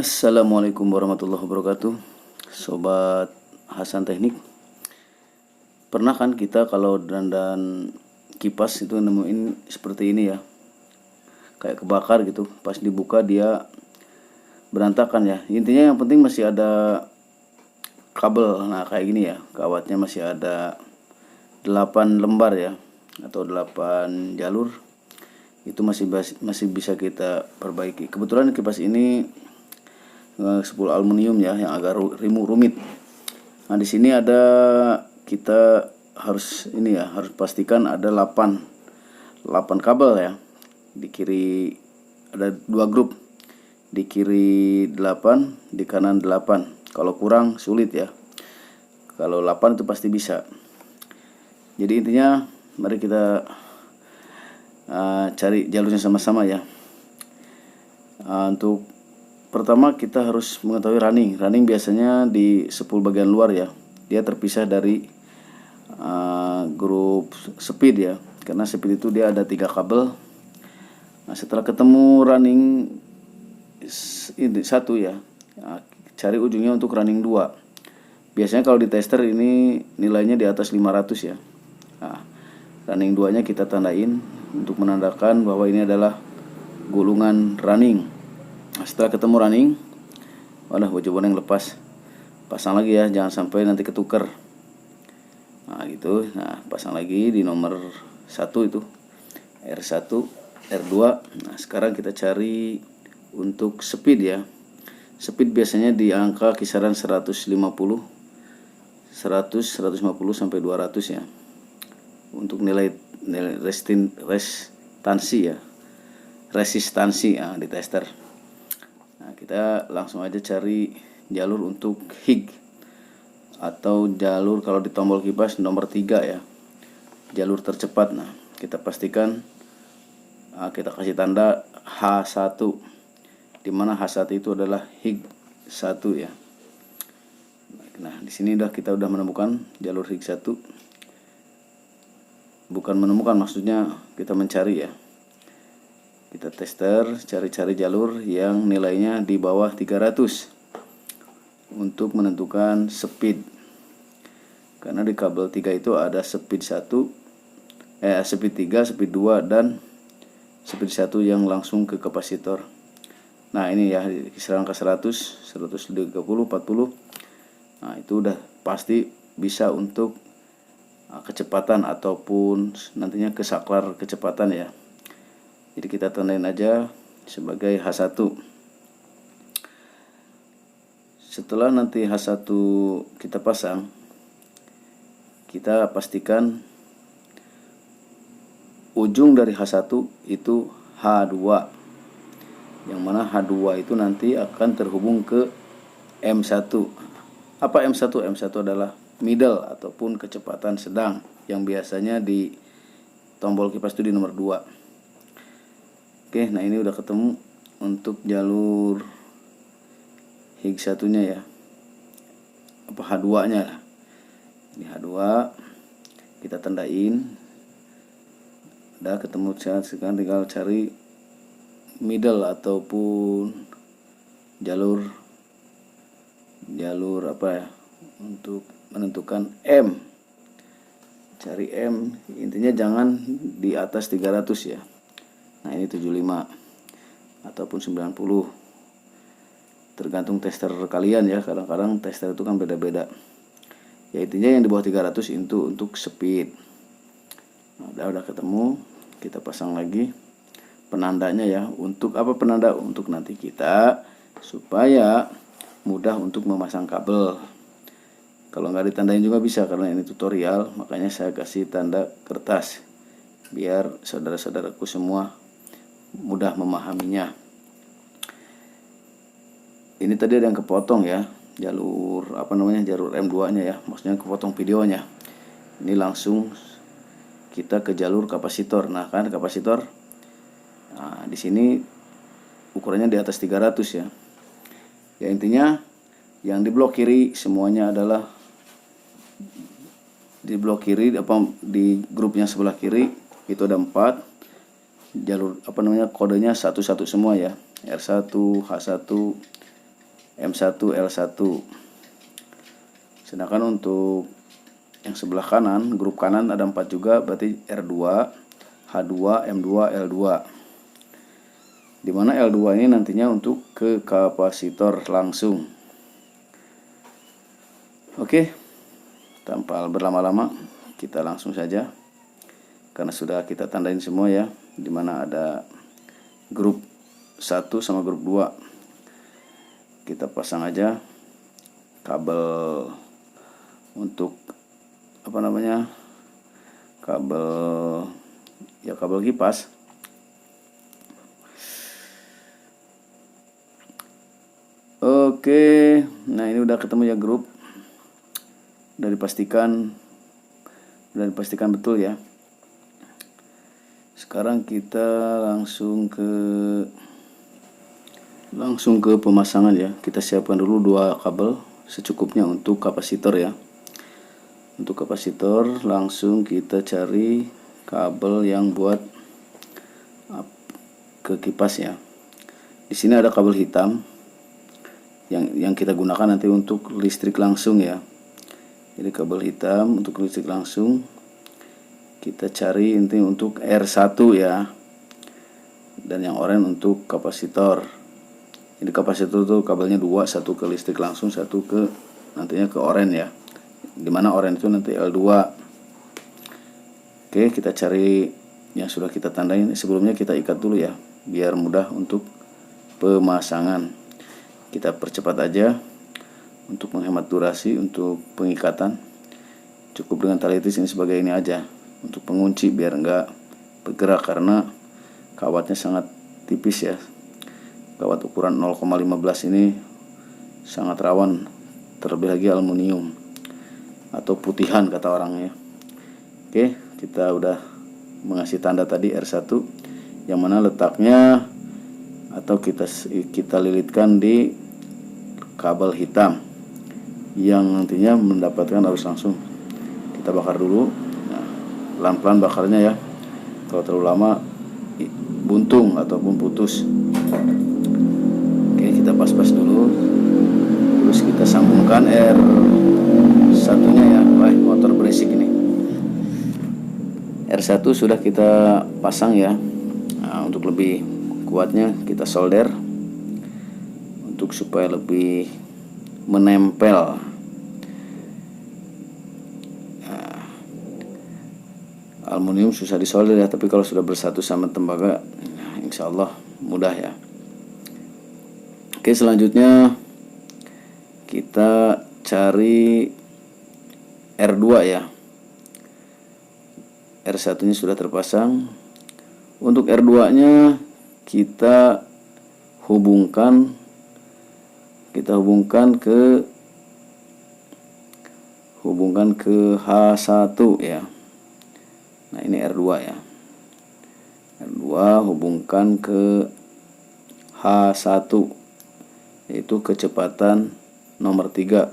Assalamualaikum warahmatullahi wabarakatuh. Sobat Hasan Teknik, pernah kan kita kalau dandan kipas itu nemuin seperti ini ya, kayak kebakar gitu. Pas dibuka dia berantakan ya. Intinya yang penting masih ada kabel. Nah kayak gini ya, kawatnya masih ada 8 lembar ya, atau 8 jalur. Itu masih bisa kita perbaiki. Kebetulan kipas ini 10 aluminium ya, yang agak rumit. Nah di sini ada, kita harus ini ya, harus pastikan ada 8 kabel ya. Di kiri ada 2 grup, di kiri 8, di kanan 8. Kalau kurang sulit ya, kalau 8 itu pasti bisa. Jadi intinya mari kita cari jalurnya sama-sama ya. Untuk pertama kita harus mengetahui running. Running biasanya di spool bagian luar ya. Dia terpisah dari grup speed ya. Karena speed itu dia ada 3 kabel. Nah setelah ketemu running ini 1 ya, cari ujungnya untuk running 2. Biasanya kalau di tester ini nilainya di atas 500 ya. Nah, running 2 nya kita tandain untuk menandakan bahwa ini adalah gulungan running. Nah, setelah ketemu running, wadah baju boneng lepas, pasang lagi ya, jangan sampai nanti ketuker. Nah gitu. Nah pasang lagi di nomor 1 itu R1, R2. Nah sekarang kita cari untuk speed ya. Speed biasanya di angka kisaran 150 sampai 200 ya. Untuk nilai resistansi ya, di tester. Nah, kita langsung aja cari jalur untuk HIG atau jalur kalau di tombol kipas nomor 3 ya, jalur tercepat. Nah kita pastikan kita kasih tanda H1, dimana H1 itu adalah HIG 1 ya. Nah di sini kita udah menemukan jalur HIG 1. Bukan menemukan, maksudnya kita mencari ya. Kita tester, cari-cari jalur yang nilainya di bawah 300 untuk menentukan speed. Karena di kabel 3 itu ada speed 1, speed 3, speed 2 dan speed 1 yang langsung ke kapasitor. Nah ini ya, kisaran angka 100, 130, 40. Nah itu udah pasti bisa untuk kecepatan ataupun nantinya ke saklar kecepatan ya. Jadi kita tandain aja sebagai H1. Setelah nanti H1 kita pasang, kita pastikan ujung dari H1 itu H2. Yang mana H2 itu nanti akan terhubung ke M1. Apa M1? M1 adalah middle ataupun kecepatan sedang, yang biasanya di tombol kipas itu di nomor 2. Oke, nah ini udah ketemu untuk jalur HIG 1-nya ya. Apa H2-nya lah. Ini H2 kita tandain. Udah ketemu, sekarang tinggal cari middle ataupun jalur apa ya untuk menentukan M. Cari M, intinya jangan di atas 300 ya. Nah ini 75 ataupun 90, tergantung tester kalian ya. Kadang-kadang tester itu kan beda-beda ya. Intinya yang di bawah 300 itu untuk speed. Nah, udah ketemu, kita pasang lagi penandanya ya. Untuk apa penanda? Untuk nanti kita supaya mudah untuk memasang kabel. Kalau nggak ditandain juga bisa, karena ini tutorial, makanya saya kasih tanda kertas biar saudara-saudaraku semua mudah memahaminya. Ini tadi ada yang kepotong ya, jalur jalur M2-nya ya, maksudnya kepotong videonya. Ini langsung kita ke jalur kapasitor. Nah kan kapasitor, nah di sini ukurannya di atas 300 ya. Ya intinya yang di blok kiri semuanya adalah di blok kiri, di grupnya sebelah kiri itu ada 4 jalur kodenya 11 semua ya. R1, H1, M1 L1. Sedangkan untuk yang sebelah kanan, grup kanan ada 4 juga, berarti R2, H2, M2, L2. Dimana L2 ini nantinya untuk ke kapasitor langsung. Oke, tanpa berlama-lama kita langsung saja, karena sudah kita tandain semua ya, dimana ada grup 1 sama grup 2. Kita pasang aja kabel untuk kabel kipas. Oke, nah ini udah ketemu ya grup, udah dipastikan betul ya. Sekarang kita langsung ke pemasangan ya. Kita siapkan dulu 2 kabel secukupnya untuk kapasitor ya. Untuk kapasitor langsung kita cari kabel yang buat ke kipas ya. Di sini ada kabel hitam yang kita gunakan nanti untuk listrik langsung ya. Jadi kabel hitam untuk listrik langsung kita cari inti untuk R1 ya. Dan yang oranye untuk kapasitor. Jadi kapasitor itu kabelnya 2, satu ke listrik langsung, satu ke nantinya ke oranye ya. Dimana oranye itu nanti L2. Oke, kita cari yang sudah kita tandain. Sebelumnya kita ikat dulu ya, biar mudah untuk pemasangan. Kita percepat aja untuk menghemat durasi untuk pengikatan. Cukup dengan tali tis ini sebagai ini aja untuk pengunci biar enggak bergerak, karena kawatnya sangat tipis ya. Kawat ukuran 0,15 ini sangat rawan, terlebih lagi aluminium atau putihan kata orangnya. Oke, kita udah mengasih tanda tadi R1 yang mana letaknya atau kita lilitkan di kabel hitam yang nantinya mendapatkan arus langsung. Kita bakar dulu. Nah, pelan-pelan bakarnya ya. Kalau terlalu lama buntung ataupun putus. Oke, kita pas-pas dulu. Terus kita sambungkan R1-nya ya. Wah, motor berisik ini. R1 sudah kita pasang ya. Nah, untuk lebih kuatnya kita solder untuk supaya lebih menempel. Nah, aluminium susah disolder ya, tapi kalau sudah bersatu sama tembaga, insya Allah mudah ya. Oke, selanjutnya kita cari R2 ya. R1-nya sudah terpasang. Untuk R2-nya kita hubungkan ke H1 ya. Nah, ini R2 ya. R2 hubungkan ke H1, yaitu kecepatan nomor 3.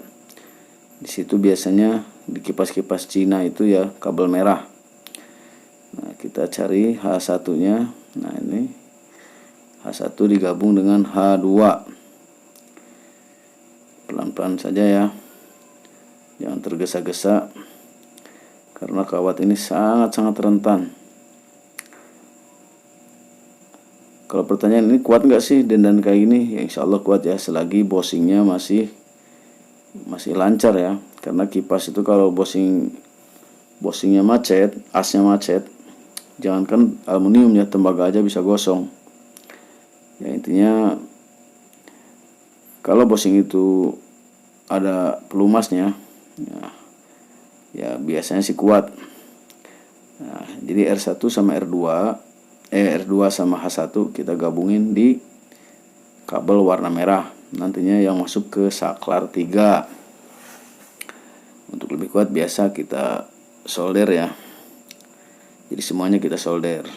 Di situ biasanya di kipas-kipas Cina itu ya kabel merah. Nah, kita cari H1-nya. Nah, ini H1 digabung dengan H2. Pelan-pelan saja ya. Jangan tergesa-gesa karena kawat ini sangat-sangat rentan. Kalau pertanyaan ini kuat nggak sih dan kayak gini? Ya insya Allah kuat ya, selagi bosingnya masih lancar ya. Karena kipas itu kalau bosingnya macet, asnya macet, jangankan aluminium ya, tembaga aja bisa gosong. Ya intinya kalau bosing itu ada pelumasnya, ya biasanya sih kuat. Nah, jadi R1 sama R2 sama H1 kita gabungin di kabel warna merah. Nantinya yang masuk ke saklar 3. Untuk lebih kuat biasa kita solder ya. Jadi semuanya kita solder.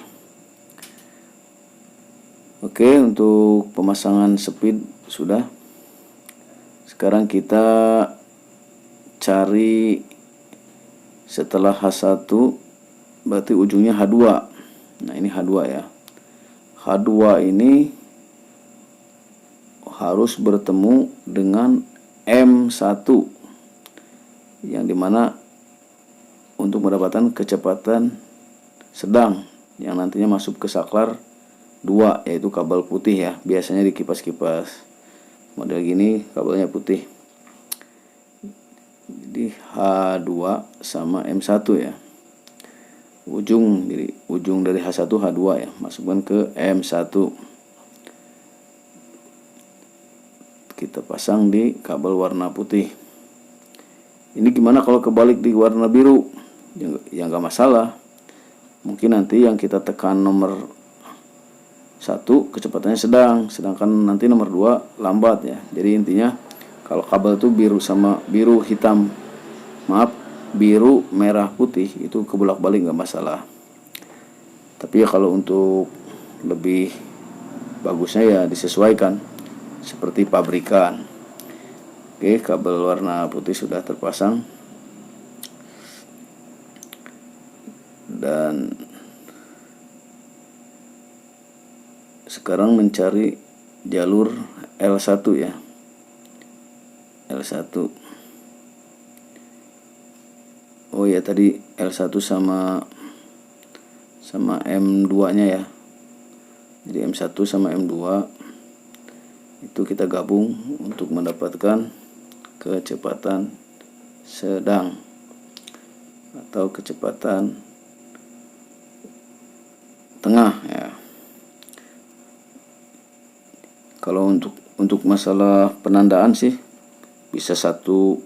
Oke, untuk pemasangan speed sudah. Sekarang kita cari setelah H1 berarti ujungnya H2. Nah, ini H2 ya. H2 ini harus bertemu dengan M1, yang dimana untuk mendapatkan kecepatan sedang yang nantinya masuk ke saklar 2, yaitu kabel putih ya. Biasanya di kipas-kipas model gini kabelnya putih. Jadi H2 sama M1 ya. Ujung dari H1 H2 ya, masukkan ke M1. Kita pasang di kabel warna putih. Ini gimana kalau kebalik di warna biru? Ya nggak masalah. Mungkin nanti yang kita tekan nomor 1 kecepatannya sedang, sedangkan nanti nomor 2 lambat ya. Jadi intinya kalau kabel itu biru sama biru hitam, biru merah putih, itu kebolak-balik nggak masalah. Tapi ya kalau untuk lebih bagusnya ya disesuaikan seperti pabrikan. Oke, kabel warna putih sudah terpasang. Dan sekarang mencari jalur L1 ya. L1. Oh ya, tadi L1 sama M2 nya ya. Jadi M1 sama M2 itu kita gabung untuk mendapatkan kecepatan sedang atau kecepatan tengah ya. Kalau untuk masalah penandaan sih bisa 1, 2,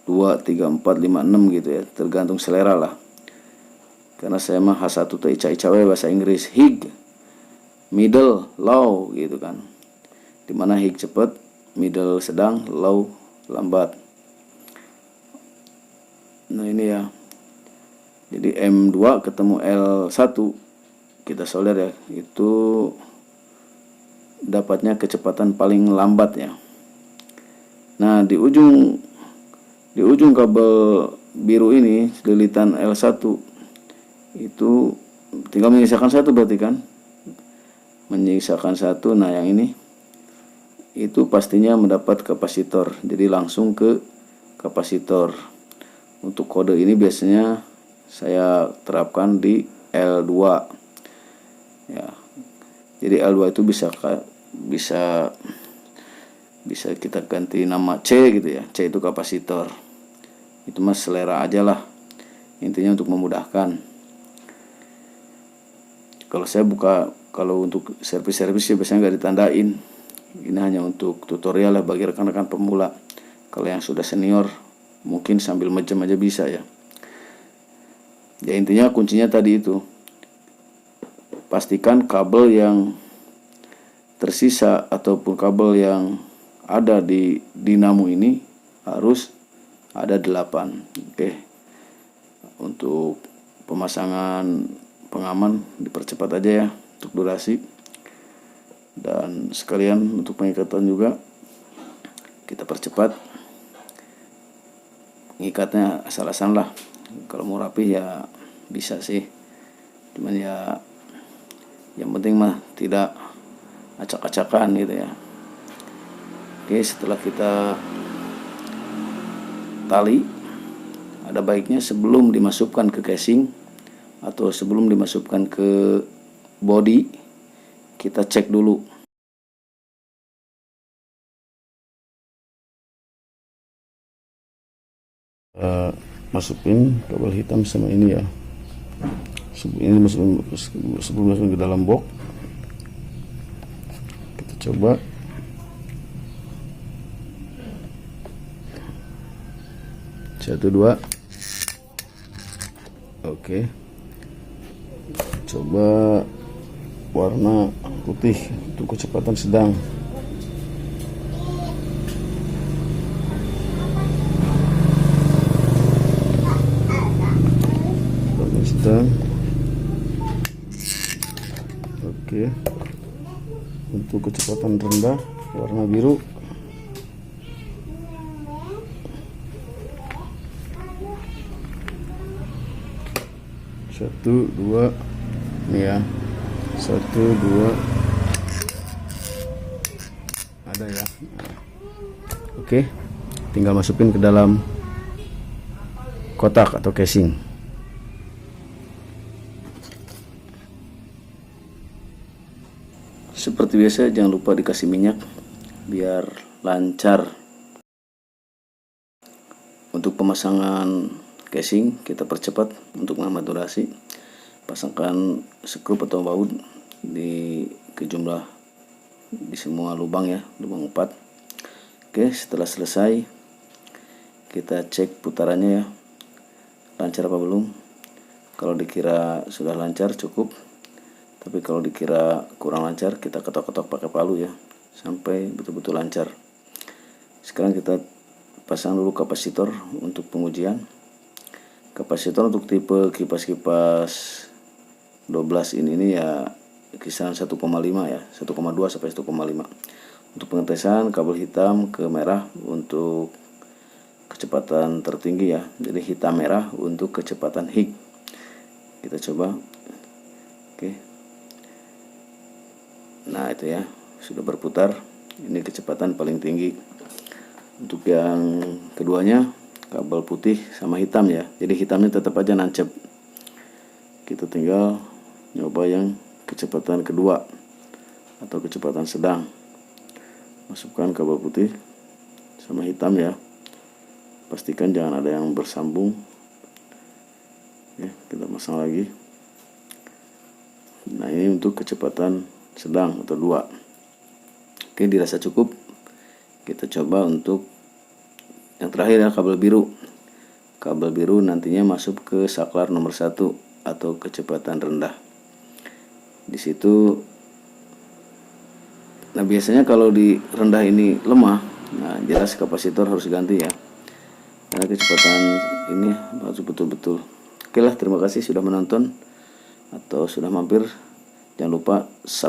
3, 4, 5, 6 gitu ya, tergantung selera lah. Karena saya mah H1 teh ica-ica bahasa Inggris, hig, middle, low gitu kan. Dimana hig cepat, middle sedang, low lambat. Nah ini ya. Jadi M2 ketemu L1 kita solder ya, itu dapatnya kecepatan paling lambat ya. Nah di ujung kabel biru ini, lilitan L1 itu tinggal menyisakan 1 berarti kan, menyisakan 1. Nah yang ini itu pastinya mendapat kapasitor, jadi langsung ke kapasitor. Untuk kode ini biasanya saya terapkan di L2 ya. Jadi L2 itu bisa kita ganti nama C gitu ya. C itu kapasitor. Itu mas selera aja lah. Intinya untuk memudahkan. Kalau untuk servis ya biasanya nggak ditandain. Ini hanya untuk tutorial lah bagi rekan-rekan pemula. Kalau yang sudah senior mungkin sambil mejam aja bisa ya. Ya intinya kuncinya tadi itu. Pastikan kabel yang tersisa ataupun kabel yang ada di dinamo ini harus ada 8. Oke. Untuk pemasangan pengaman dipercepat aja ya untuk durasi. Dan sekalian untuk pengikatan juga kita percepat. Ngikatnya asal-asalan lah. Kalau mau rapi ya bisa sih. Cuman ya yang penting mah tidak acak-acakan gitu ya. Oke, setelah kita tali, ada baiknya sebelum dimasukkan ke casing atau sebelum dimasukkan ke body, kita cek dulu. Masukin kabel hitam sama ini ya. Ini sebelum masukin ke dalam box, kita coba. Satu, dua. Oke. Coba warna putih untuk kecepatan sedang. Warna sedang. Oke. Untuk kecepatan rendah warna biru. Satu, dua, ini ya. 1, 2, ada ya. Oke, tinggal masukin ke dalam kotak atau casing. Seperti biasa, jangan lupa dikasih minyak biar lancar. Untuk pemasangan casing kita percepat untuk menghemat durasi. Pasangkan skrup atau baut di semua lubang ya, lubang 4. Oke, setelah selesai kita cek putarannya ya, lancar apa belum. Kalau dikira sudah lancar cukup, tapi kalau dikira kurang lancar kita ketok-ketok pakai palu ya, sampai betul-betul lancar. Sekarang kita pasang dulu kapasitor untuk pengujian. Kapasitor untuk tipe kipas-kipas 12 ini ya kisaran 1,5 ya, 1,2 sampai 1,5. Untuk pengetesan kabel hitam ke merah untuk kecepatan tertinggi ya, jadi hitam merah untuk kecepatan hig. Kita coba. Oke, nah itu ya, sudah berputar. Ini kecepatan paling tinggi. Untuk yang keduanya kabel putih sama hitam ya, jadi hitamnya tetap aja nancep. Kita tinggal nyoba yang kecepatan kedua atau kecepatan sedang. Masukkan kabel putih sama hitam ya, pastikan jangan ada yang bersambung. Oke, kita pasang lagi. Nah, ini untuk kecepatan sedang atau 2. Oke, dirasa cukup. Kita coba untuk yang terakhir ya, kabel biru. Kabel biru nantinya masuk ke saklar nomor 1 atau kecepatan rendah. Di situ, nah biasanya kalau di rendah ini lemah, nah jelas kapasitor harus ganti ya, karena kecepatan ini harus betul-betul. Oke lah, terima kasih sudah menonton atau sudah mampir. Jangan lupa